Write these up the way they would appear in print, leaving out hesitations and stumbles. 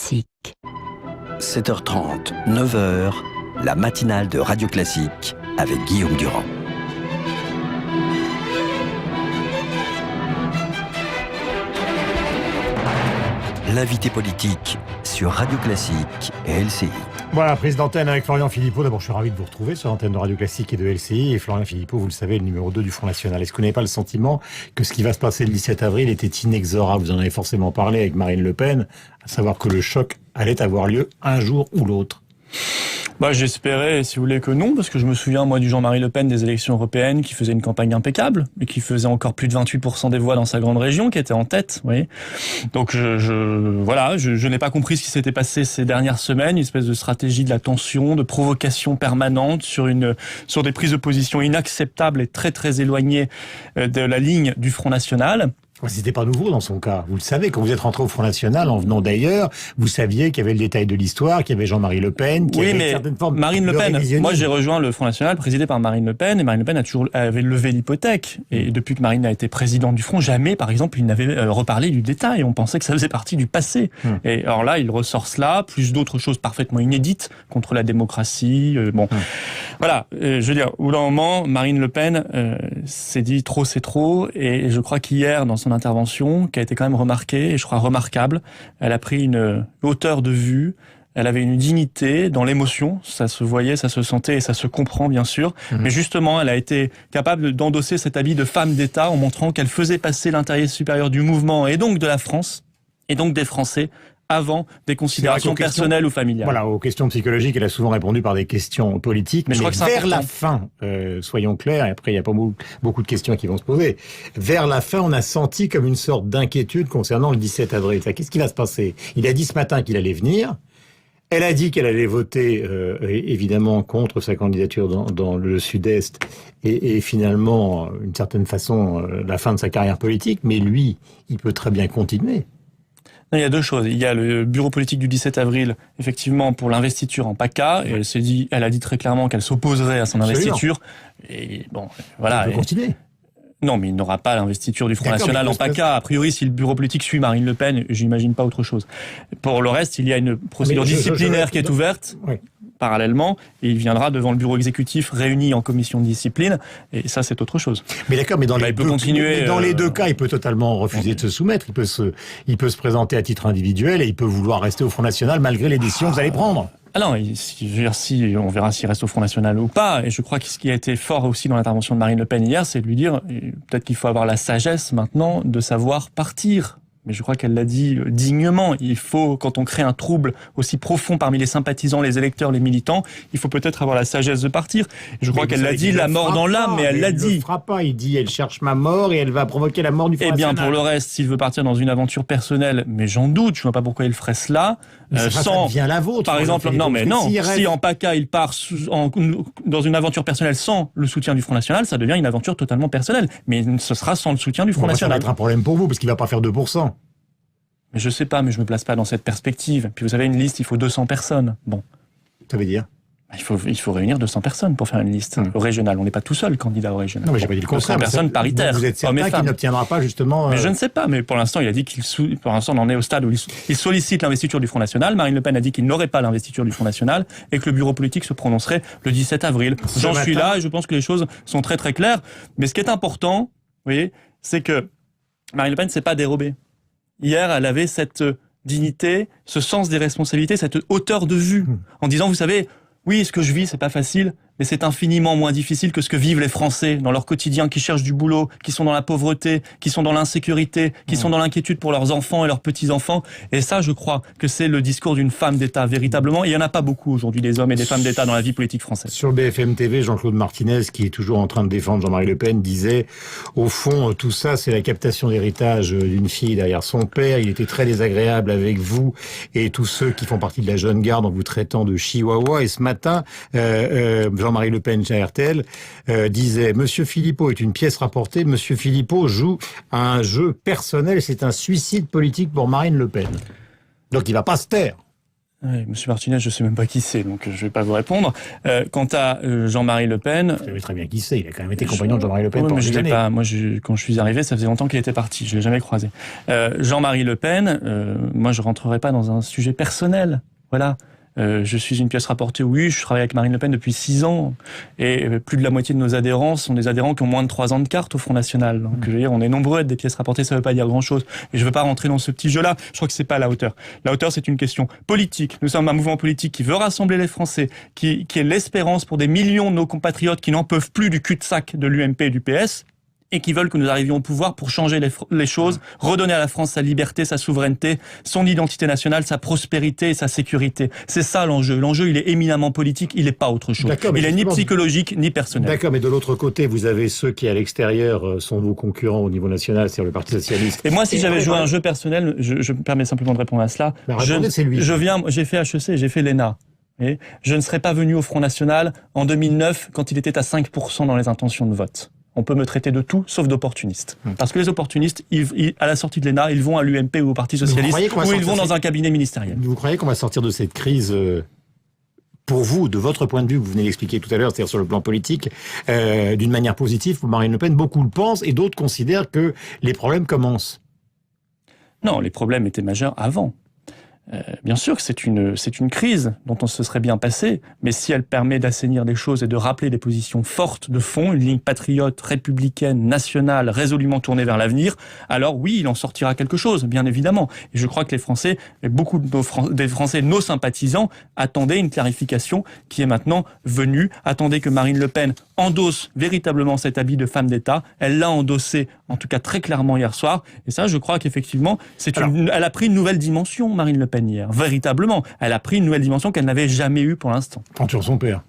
Classique. 7h30, 9h, la matinale de Radio Classique avec Guillaume Durand. L'invité politique sur Radio Classique et LCI. Voilà, prise d'antenne avec Florian Philippot. D'abord, je suis ravi de vous retrouver sur l'antenne de Radio Classique et de LCI. Et Florian Philippot, vous le savez, le numéro 2 du Front National. Est-ce que vous n'avez pas le sentiment que ce qui va se passer le 17 avril était inexorable? Vous en avez forcément parlé avec Marine Le Pen, à savoir que le choc allait avoir lieu un jour ou l'autre. J'espérais, si vous voulez, que non, parce que je me souviens, moi, du Jean-Marie Le Pen des élections européennes, qui faisait une campagne impeccable, et qui faisait encore plus de 28% des voix dans sa grande région, qui était en tête, vous voyez. Donc, je n'ai pas compris ce qui s'était passé ces dernières semaines, une espèce de stratégie de la tension, de provocation permanente sur des prises de position inacceptables et très, très éloignées de la ligne du Front National. C'était pas nouveau dans son cas. Vous le savez, quand vous êtes rentré au Front National, en venant d'ailleurs, vous saviez qu'il y avait le détail de l'histoire, qu'il y avait Jean-Marie Le Pen, qu'il y avait une certaine forme Marine Le Pen, révisionnisme. moi j'ai rejoint le Front National présidé par Marine Le Pen, et Marine Le Pen avait levé l'hypothèque. Et depuis que Marine a été présidente du Front, jamais, par exemple, il n'avait reparlé du détail. On pensait que ça faisait partie du passé. Et alors là, il ressort cela, plus d'autres choses parfaitement inédites, contre la démocratie. Voilà, je veux dire, au bout d'un moment, Marine Le Pen s'est dit trop c'est trop, et je crois qu'hier, dans son intervention, qui a été quand même remarquée, et je crois remarquable, elle a pris une hauteur de vue, elle avait une dignité dans l'émotion, ça se voyait, ça se sentait et ça se comprend bien sûr, mais justement elle a été capable d'endosser cet habit de femme d'État en montrant qu'elle faisait passer l'intérêt supérieur du mouvement et donc de la France, et donc des Français, avant des considérations personnelles ou familiales. Voilà, aux questions psychologiques, elle a souvent répondu par des questions politiques, mais je crois que vers la fin, soyons clairs, et après il n'y a pas beaucoup de questions qui vont se poser, vers la fin, on a senti comme une sorte d'inquiétude concernant le 17 avril. Qu'est-ce qui va se passer? Il a dit ce matin qu'il allait venir, elle a dit qu'elle allait voter évidemment contre sa candidature dans le Sud-Est et finalement, d'une certaine façon, la fin de sa carrière politique, mais lui, il peut très bien continuer. Non, il y a deux choses. Il y a le bureau politique du 17 avril, effectivement, pour l'investiture en PACA, et elle a dit très clairement qu'elle s'opposerait à son investiture. Et bon, voilà. Elle peut continuer. Non, mais il n'aura pas l'investiture du Front National en PACA. A priori, si le bureau politique suit Marine Le Pen, j'imagine pas autre chose. Pour le reste, il y a une procédure disciplinaire qui est ouverte. Oui. Parallèlement, et il viendra devant le bureau exécutif réuni en commission de discipline, et ça c'est autre chose. Mais d'accord, mais dans les deux cas, il peut totalement refuser de se soumettre, il peut se présenter à titre individuel et il peut vouloir rester au Front National malgré les décisions que vous allez prendre. Ah non, on verra s'il reste au Front National ou pas, et je crois que ce qui a été fort aussi dans l'intervention de Marine Le Pen hier, c'est de lui dire, peut-être qu'il faut avoir la sagesse maintenant de savoir partir. Mais je crois qu'elle l'a dit dignement. Il faut, quand on crée un trouble aussi profond parmi les sympathisants, les électeurs, les militants, il faut peut-être avoir la sagesse de partir. Je crois qu'elle l'a dit, la mort dans l'âme, mais elle l'a dit. Il ne fera pas, il dit, elle cherche ma mort et elle va provoquer la mort du Front National. Eh bien, pour le reste, s'il veut partir dans une aventure personnelle, mais j'en doute, je ne vois pas pourquoi il ferait cela. Ça devient la vôtre. Par exemple, si en PACA il part dans une aventure personnelle sans le soutien du Front National, ça devient une aventure totalement personnelle. Mais ce sera sans le soutien du Front National. Ça va être un problème pour vous, parce qu'il ne va pas faire 2%. Mais je sais pas, mais je me place pas dans cette perspective. Puis vous avez une liste, il faut 200 personnes. Bon. Ça veut dire? Il faut réunir 200 personnes pour faire une liste au régional. On n'est pas tout seul candidat au régional. Non, mais j'ai pas dit le contraire. 200 personnes paritaires. Vous êtes certain qu'il n'obtiendra pas justement... Mais je ne sais pas, mais pour l'instant, il a dit pour l'instant, on en est au stade où il sollicite l'investiture du Front National. Marine Le Pen a dit qu'il n'aurait pas l'investiture du Front National et que le bureau politique se prononcerait le 17 avril. J'en suis là et je pense que les choses sont très très claires. Mais ce qui est important, vous voyez, c'est que Marine Le Pen s'est pas dérobée. Hier, elle avait cette dignité, ce sens des responsabilités, cette hauteur de vue, en disant, vous savez, oui, ce que je vis, c'est pas facile, mais c'est infiniment moins difficile que ce que vivent les Français dans leur quotidien, qui cherchent du boulot, qui sont dans la pauvreté, qui sont dans l'insécurité, qui sont dans l'inquiétude pour leurs enfants et leurs petits-enfants. Et ça, je crois que c'est le discours d'une femme d'État, véritablement. Et il n'y en a pas beaucoup aujourd'hui, des hommes et des femmes d'État dans la vie politique française. Sur BFM TV, Jean-Claude Martinez, qui est toujours en train de défendre Jean-Marie Le Pen, disait, au fond, tout ça, c'est la captation d'héritage d'une fille derrière son père. Il était très désagréable avec vous et tous ceux qui font partie de la jeune garde en vous traitant de chihuahua. Et ce matin, Jean-Marie Le Pen chez RTL disait « Monsieur Philippot est une pièce rapportée. Monsieur Philippot joue à un jeu personnel. C'est un suicide politique pour Marine Le Pen. » Donc il va pas se taire. Oui, Monsieur Martinez, je sais même pas qui c'est, donc je vais pas vous répondre. Quant à Jean-Marie Le Pen... Vous savez très bien qui c'est, il a quand même été compagnon de Jean-Marie Le Pen pendant des années. Moi, quand je suis arrivé, ça faisait longtemps qu'il était parti, je l'ai jamais croisé. Jean-Marie Le Pen, moi je rentrerai pas dans un sujet personnel, voilà. Je suis une pièce rapportée, oui, je travaille avec Marine Le Pen depuis 6 ans, et plus de la moitié de nos adhérents sont des adhérents qui ont moins de 3 ans de carte au Front National. Donc, je veux dire, on est nombreux à être des pièces rapportées, ça veut pas dire grand-chose. Et je veux pas rentrer dans ce petit jeu-là, je crois que c'est pas à la hauteur. La hauteur, c'est une question politique. Nous sommes un mouvement politique qui veut rassembler les Français, qui est l'espérance pour des millions de nos compatriotes qui n'en peuvent plus du cul-de-sac de l'UMP et du PS, et qui veulent que nous arrivions au pouvoir pour changer les choses, redonner à la France sa liberté, sa souveraineté, son identité nationale, sa prospérité et sa sécurité. C'est ça l'enjeu. L'enjeu, il est éminemment politique, il n'est pas autre chose. Il est ni psychologique, ni personnel. D'accord, mais de l'autre côté, vous avez ceux qui, à l'extérieur, sont vos concurrents au niveau national, c'est-à-dire le Parti Socialiste. Et moi, si j'avais joué un jeu personnel, je me permets simplement de répondre à cela. J'ai fait HEC, j'ai fait l'ENA. Et je ne serais pas venu au Front National en 2009 quand il était à 5% dans les intentions de vote. On peut me traiter de tout, sauf d'opportuniste. Parce que les opportunistes, à la sortie de l'ENA, ils vont à l'UMP ou au Parti Socialiste, ou ils vont dans un cabinet ministériel. Vous croyez qu'on va sortir de cette crise, pour vous, de votre point de vue, vous venez d'expliquer tout à l'heure, c'est-à-dire sur le plan politique, d'une manière positive pour Marine Le Pen? Beaucoup le pensent, et d'autres considèrent que les problèmes commencent. Non, les problèmes étaient majeurs avant. Bien sûr que c'est une crise dont on se serait bien passé, mais si elle permet d'assainir des choses et de rappeler des positions fortes de fond, une ligne patriote, républicaine, nationale, résolument tournée vers l'avenir, alors oui, il en sortira quelque chose, bien évidemment. Et je crois que les Français, et beaucoup des Français, nos sympathisants, attendaient une clarification qui est maintenant venue. Attendaient que Marine Le Pen endosse véritablement cet habit de femme d'État. Elle l'a endossé, en tout cas très clairement hier soir. Et ça, je crois qu'effectivement, elle a pris une nouvelle dimension, Marine Le Pen. Hier. Véritablement, elle a pris une nouvelle dimension qu'elle n'avait jamais eue pour l'instant. En tuant son père.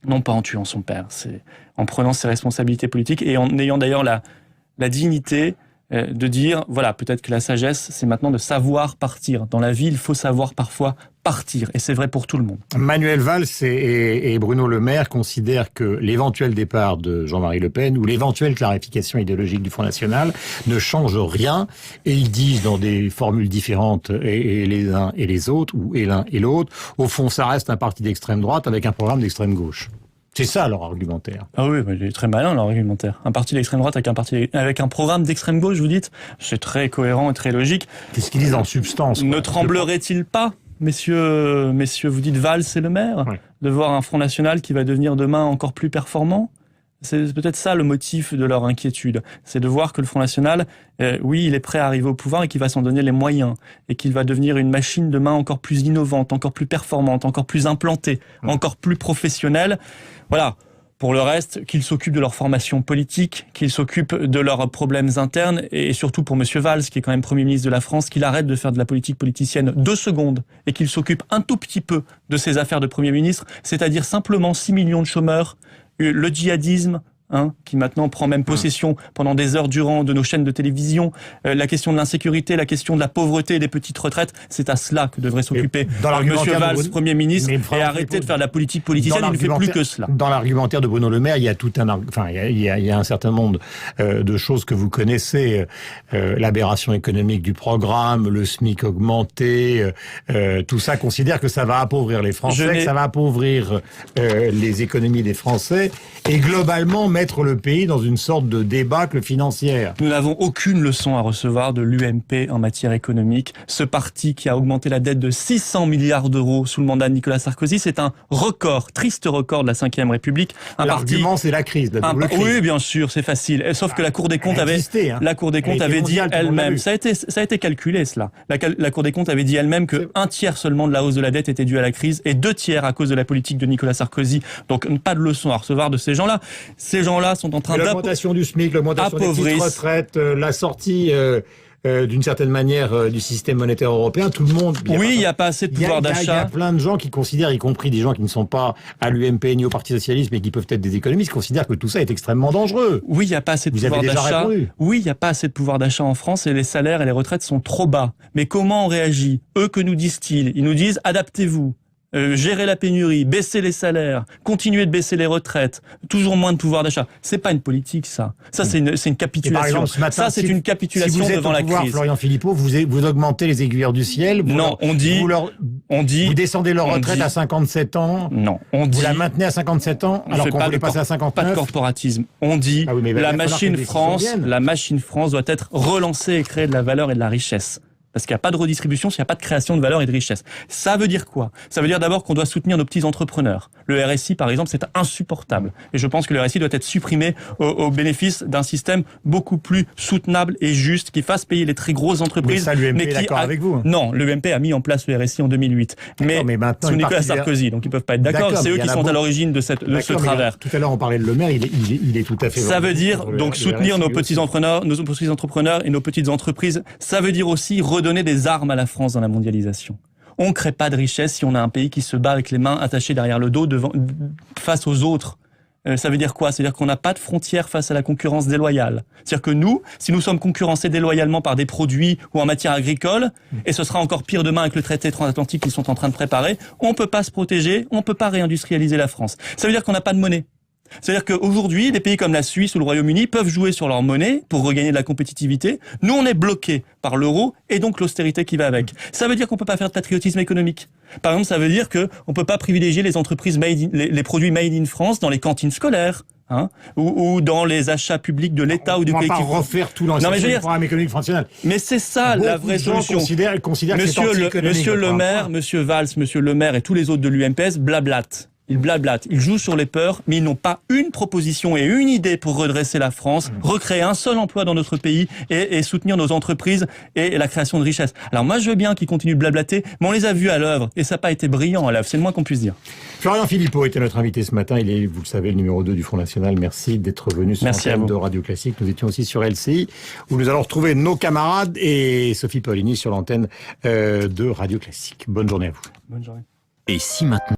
Non, pas en tuant son père, c'est en prenant ses responsabilités politiques et en ayant d'ailleurs la dignité de dire, voilà, peut-être que la sagesse, c'est maintenant de savoir partir. Dans la vie, il faut savoir parfois partir, et c'est vrai pour tout le monde. Manuel Valls et Bruno Le Maire considèrent que l'éventuel départ de Jean-Marie Le Pen ou l'éventuelle clarification idéologique du Front National ne change rien, et ils disent dans des formules différentes, et les uns et les autres, ou et l'un et l'autre, au fond, ça reste un parti d'extrême droite avec un programme d'extrême gauche. C'est ça leur argumentaire. Ah oui, il est très malin leur argumentaire. Un parti d'extrême droite avec un programme d'extrême gauche, vous dites, c'est très cohérent et très logique. Qu'est-ce qu'ils disent en substance? Ne tremblerait-il pas, messieurs, vous dites Valls et Le Maire, de voir un Front National qui va devenir demain encore plus performant? C'est peut-être ça le motif de leur inquiétude. C'est de voir que le Front National, oui, il est prêt à arriver au pouvoir et qu'il va s'en donner les moyens. Et qu'il va devenir une machine demain encore plus innovante, encore plus performante, encore plus implantée, encore plus professionnelle. Voilà. Pour le reste, qu'ils s'occupent de leur formation politique, qu'ils s'occupent de leurs problèmes internes, et surtout pour Monsieur Valls, qui est quand même Premier ministre de la France, qu'il arrête de faire de la politique politicienne 2 secondes, et qu'il s'occupe un tout petit peu de ses affaires de Premier ministre, c'est-à-dire simplement 6 millions de chômeurs, le djihadisme, qui maintenant prend même possession pendant des heures durant de nos chaînes de télévision, la question de l'insécurité, la question de la pauvreté et des petites retraites, c'est à cela que devrait s'occuper Monsieur Valls, Premier ministre, et arrêter de faire de la politique politicienne, il ne fait plus que cela. Dans l'argumentaire de Bruno Le Maire, il y a il y a un certain nombre de choses que vous connaissez, l'aberration économique du programme, le SMIC augmenté, tout ça considère que ça va appauvrir les Français, que ça va appauvrir les économies des Français, et globalement mettre le pays dans une sorte de débâcle financière. Nous n'avons aucune leçon à recevoir de l'UMP en matière économique. Ce parti qui a augmenté la dette de 600 milliards d'euros sous le mandat de Nicolas Sarkozy, c'est un record, triste record de la Ve République. L'argument, c'est la crise, la double crise. Oui, bien sûr, c'est facile. Sauf que la Cour des comptes avait dit elle-même, ça a été calculé cela. La Cour des comptes avait dit elle-même que 1/3 seulement de la hausse de la dette était due à la crise et 2/3 à cause de la politique de Nicolas Sarkozy. Donc pas de leçon à recevoir de ces gens-là. Ces gens-là sont en train l'augmentation du SMIC, l'augmentation des petites retraites, la sortie d'une certaine manière du système monétaire européen, tout le monde... Il n'y a pas assez de pouvoir d'achat. Il y a plein de gens qui considèrent, y compris des gens qui ne sont pas à l'UMP ni au Parti Socialiste, mais qui peuvent être des économistes, considèrent que tout ça est extrêmement dangereux. Oui, il n'y a pas assez de pouvoir d'achat. Oui, il n'y a pas assez de pouvoir d'achat en France et les salaires et les retraites sont trop bas. Mais comment on réagit? Eux, que nous disent-ils? Ils nous disent, adaptez-vous. gérer la pénurie, baisser les salaires, continuer de baisser les retraites, toujours moins de pouvoir d'achat. C'est pas une politique, ça. Ça, c'est une capitulation. Par exemple, ce matin, ça, c'est une capitulation devant la crise. Si vous êtes au pouvoir, Florian Philippot, vous augmentez les aiguilleurs du ciel. Vous descendez leur retraite à 57 ans. Non, vous la maintenez à 57 ans, alors qu'on voulait passer à 59. Pas de corporatisme. On dit, la machine France doit être relancée et créer de la valeur et de la richesse. Parce qu'il n'y a pas de redistribution s'il n'y a pas de création de valeur et de richesse. Ça veut dire quoi? Ça veut dire d'abord qu'on doit soutenir nos petits entrepreneurs. Le RSI, par exemple, c'est insupportable. Et je pense que le RSI doit être supprimé au bénéfice d'un système beaucoup plus soutenable et juste, qui fasse payer les très grosses entreprises. Mais ça, l'UMP est d'accord avec vous. Non, l'UMP a mis en place le RSI en 2008. Mais sous Nicolas Sarkozy, donc ils ne peuvent pas être d'accord. C'est eux qui sont à l'origine de ce travers. Tout à l'heure, on parlait de Le Maire, il est tout à fait... Ça veut dire donc soutenir nos petits entrepreneurs et nos petites entreprises. Ça veut dire aussi redonner des armes à la France dans la mondialisation. On ne crée pas de richesse si on a un pays qui se bat avec les mains attachées derrière le dos face aux autres. Ça veut dire quoi? C'est-à-dire qu'on n'a pas de frontières face à la concurrence déloyale. C'est-à-dire que nous, si nous sommes concurrencés déloyalement par des produits ou en matière agricole, et ce sera encore pire demain avec le traité transatlantique qu'ils sont en train de préparer, on ne peut pas se protéger, on ne peut pas réindustrialiser la France. Ça veut dire qu'on n'a pas de monnaie. C'est-à-dire qu'aujourd'hui, des pays comme la Suisse ou le Royaume-Uni peuvent jouer sur leur monnaie pour regagner de la compétitivité. Nous, on est bloqués par l'euro et donc l'austérité qui va avec. Ça veut dire qu'on peut pas faire de patriotisme économique. Par exemple, ça veut dire qu'on peut pas privilégier les entreprises les produits made in France dans les cantines scolaires. Ou dans les achats publics de l'État ou du collectif. On va pas refaire tout l'ensemble du programme économique fonctionnel. Mais c'est ça la vraie solution. Considère Monsieur le maire, Monsieur Valls, Monsieur Le Maire et tous les autres de l'UMPS blablatent. Ils blablatent, ils jouent sur les peurs, mais ils n'ont pas une proposition et une idée pour redresser la France, recréer un seul emploi dans notre pays et soutenir nos entreprises et la création de richesses. Alors moi, je veux bien qu'ils continuent de blablater, mais on les a vus à l'œuvre et ça n'a pas été brillant à l'œuvre, c'est le moins qu'on puisse dire. Florian Philippot était notre invité ce matin. Il est, vous le savez, le numéro 2 du Front National. Merci d'être venu sur l'antenne de Radio Classique. Nous étions aussi sur LCI, où nous allons retrouver nos camarades et Sophie Paulini sur l'antenne de Radio Classique. Bonne journée à vous. Bonne journée. Et si maintenant